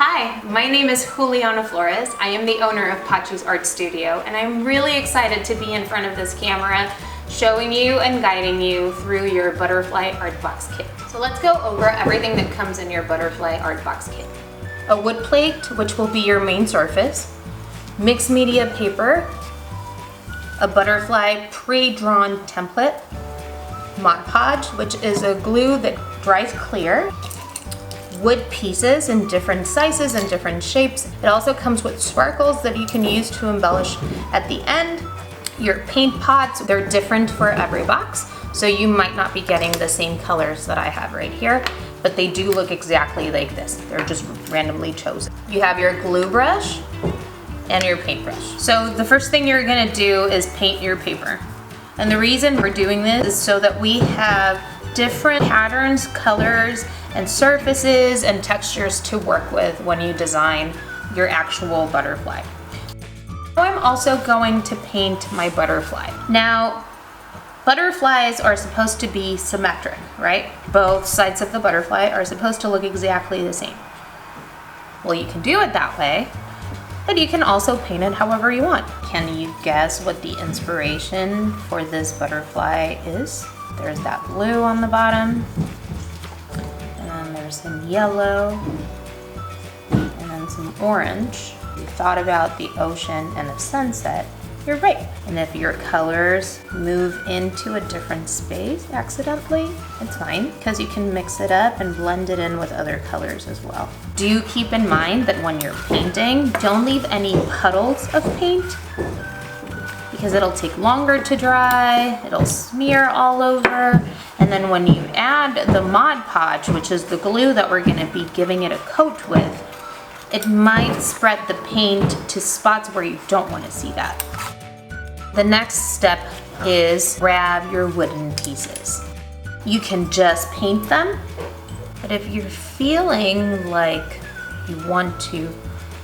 Hi, my name is Juliana Flores. I am the owner of Pachis Art Studio, and I'm really excited to be in front of this camera showing you and guiding you through your butterfly art box kit. So let's go over everything that comes in your butterfly art box kit. A wood plate, which will be your main surface, mixed media paper, a butterfly pre-drawn template, Mod Podge, which is a glue that dries clear, wood pieces in different sizes and different shapes. It also comes with sparkles that you can use to embellish at the end. Your paint pots, they're different for every box, so you might not be getting the same colors that I have right here, but they do look exactly like this. They're just randomly chosen. You have your glue brush and your paintbrush. So the first thing you're gonna do is paint your paper. And the reason we're doing this is so that we have different patterns, colors, and surfaces and textures to work with when you design your actual butterfly. I'm also going to paint my butterfly. Now, butterflies are supposed to be symmetric, right? Both sides of the butterfly are supposed to look exactly the same. Well, you can do it that way, but you can also paint it however you want. Can you guess what the inspiration for this butterfly is? There's that blue on the bottom, and then there's some yellow, and then some orange. You thought about the ocean and the sunset, you're right. And if your colors move into a different space accidentally, it's fine, because you can mix it up and blend it in with other colors as well. Do keep in mind that when you're painting, don't leave any puddles of paint, because it'll take longer to dry, it'll smear all over, and then when you add the Mod Podge, which is the glue that we're gonna be giving it a coat with, it might spread the paint to spots where you don't want to see that. The next step is grab your wooden pieces. You can just paint them, but if you're feeling like you want to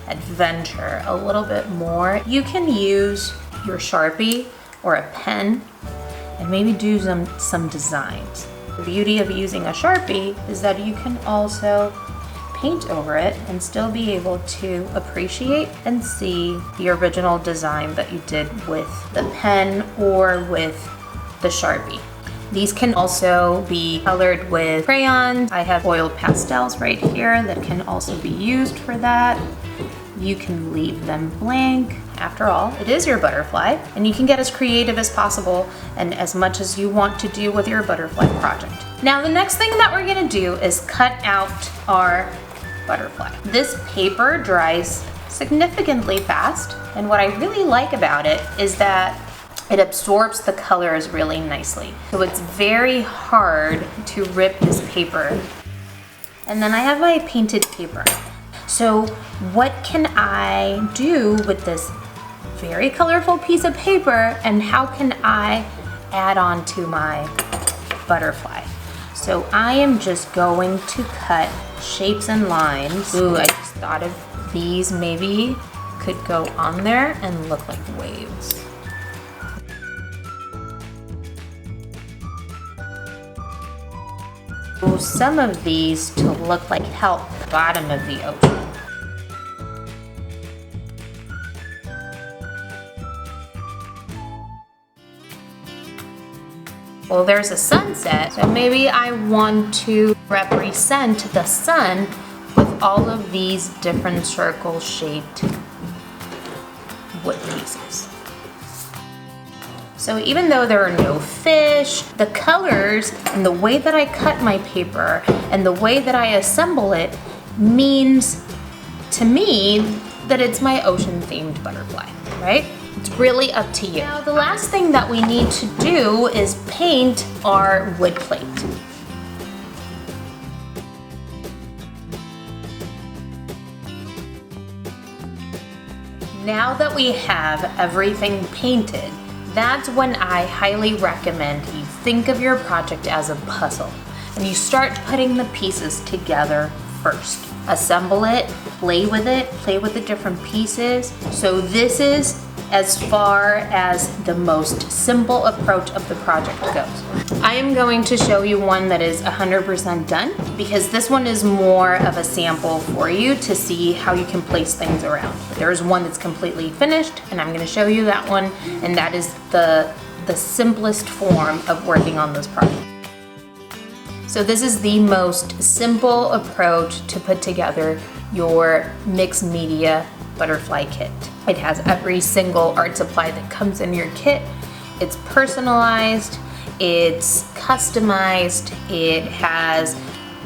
adventure a little bit more, you can use your Sharpie or a pen and maybe do some designs. The beauty of using a Sharpie is that you can also paint over it and still be able to appreciate and see the original design that you did with the pen or with the Sharpie. These can also be colored with crayons. I have oil pastels right here that can also be used for that. You can leave them blank. After all, it is your butterfly, and you can get as creative as possible and as much as you want to do with your butterfly project. Now, the next thing that we're gonna do is cut out our butterfly. This paper dries significantly fast, and what I really like about it is that it absorbs the colors really nicely. So it's very hard to rip this paper. And then I have my painted paper. So what can I do with this very colorful piece of paper, and how can I add on to my butterfly? So I am just going to cut shapes and lines. Ooh, I just thought of these maybe could go on there and look like waves. Ooh, some of these to look like help at the bottom of the ocean. Well, there's a sunset, so maybe I want to represent the sun with all of these different circle-shaped wood pieces. So even though there are no fish, the colors and the way that I cut my paper and the way that I assemble it means to me that it's my ocean-themed butterfly, right? It's really up to you. Now, the last thing that we need to do is paint our wood plate. Now that we have everything painted, that's when I highly recommend you think of your project as a puzzle and you start putting the pieces together first. Assemble it, play with the different pieces. So this is as far as the most simple approach of the project goes. I am going to show you one that is 100% done because this one is more of a sample for you to see how you can place things around. There's one that's completely finished and I'm going to show you that one, and that is the simplest form of working on this project. So this is the most simple approach to put together your mixed media butterfly kit. It has every single art supply that comes in your kit. It's personalized, it's customized, it has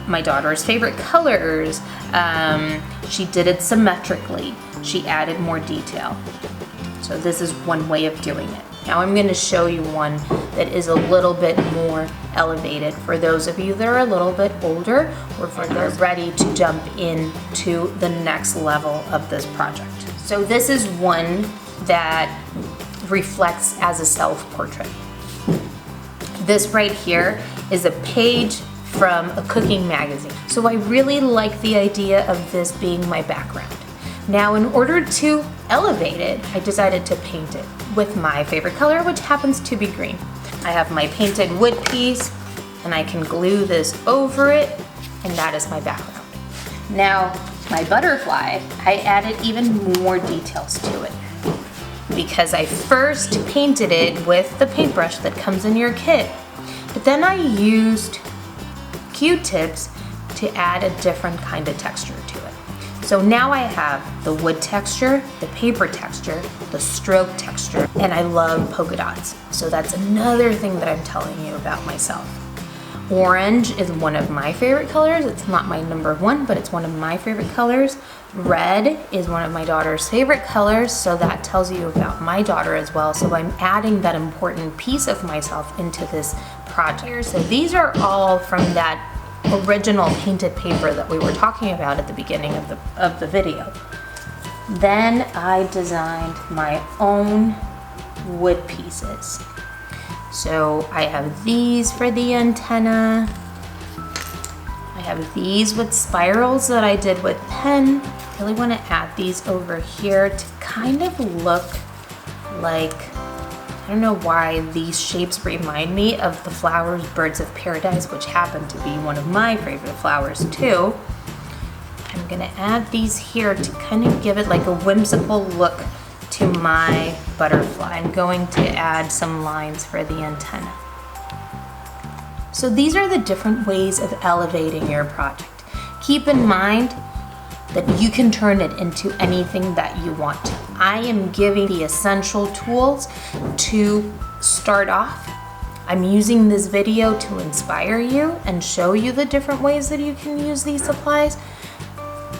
my daughter's favorite colors. She did it symmetrically. She added more detail. So this is one way of doing it. Now I'm going to show you one that is a little bit more elevated for those of you that are a little bit older or for those ready to jump into the next level of this project. So this is one that reflects as a self-portrait. This right here is a page from a cooking magazine. So I really like the idea of this being my background. Now in order to elevate it, I decided to paint it with my favorite color, which happens to be green. I have my painted wood piece and I can glue this over it, and that is my background. Now my butterfly, I added even more details to it because I first painted it with the paintbrush that comes in your kit, but then I used Q-tips to add a different kind of texture to it. So now I have the wood texture, the paper texture, the stroke texture, and I love polka dots. So that's another thing that I'm telling you about myself. Orange is one of my favorite colors. It's not my number one, but it's one of my favorite colors. Red is one of my daughter's favorite colors, so that tells you about my daughter as well. So I'm adding that important piece of myself into this project. So these are all from that original painted paper that we were talking about at the beginning of the video. Then I designed my own wood pieces. So I have these for the antenna. I have these with spirals that I did with pen. I really want to add these over here to kind of look like, I don't know why these shapes remind me of the flowers Birds of Paradise, which happen to be one of my favorite flowers too. I'm gonna add these here to kind of give it like a whimsical look to my butterfly. I'm going to add some lines for the antenna. So these are the different ways of elevating your project. Keep in mind that you can turn it into anything that you want. I am giving the essential tools to start off. I'm using this video to inspire you and show you the different ways that you can use these supplies.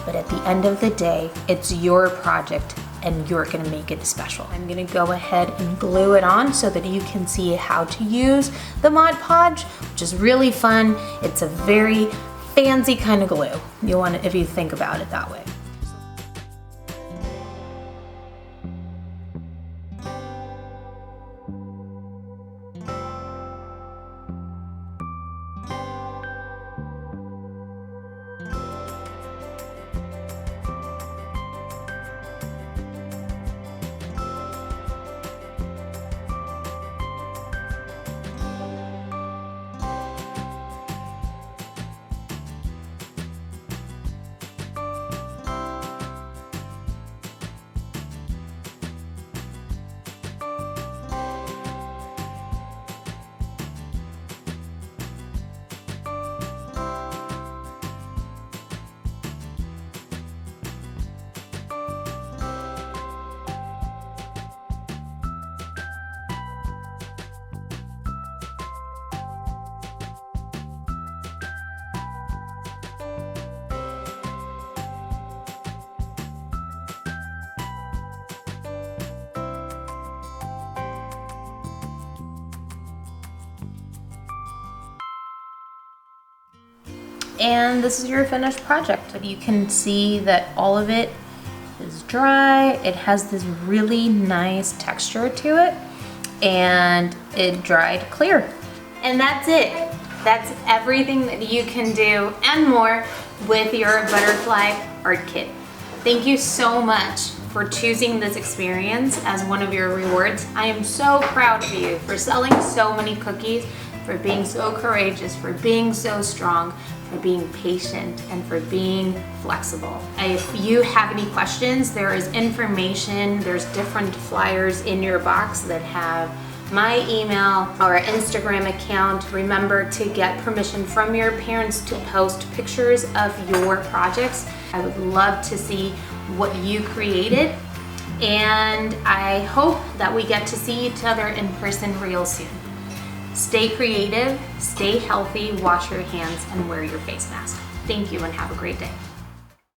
But at the end of the day, it's your project and you're gonna make it special. I'm gonna go ahead and glue it on so that you can see how to use the Mod Podge, which is really fun. It's a very fancy kind of glue. You want it if you think about it that way. And this is your finished project. But you can see that all of it is dry. It has this really nice texture to it, and it dried clear. And that's it. That's everything that you can do and more with your butterfly art kit. Thank you so much for choosing this experience as one of your rewards. I am so proud of you for selling so many cookies, for being so courageous, for being so strong, for being patient, and for being flexible. If you have any questions, there is information, there's different flyers in your box that have my email or Instagram account. Remember to get permission from your parents to post pictures of your projects. I would love to see what you created, and I hope that we get to see each other in person real soon. Stay creative, stay healthy, wash your hands, and wear your face mask. Thank you and have a great day.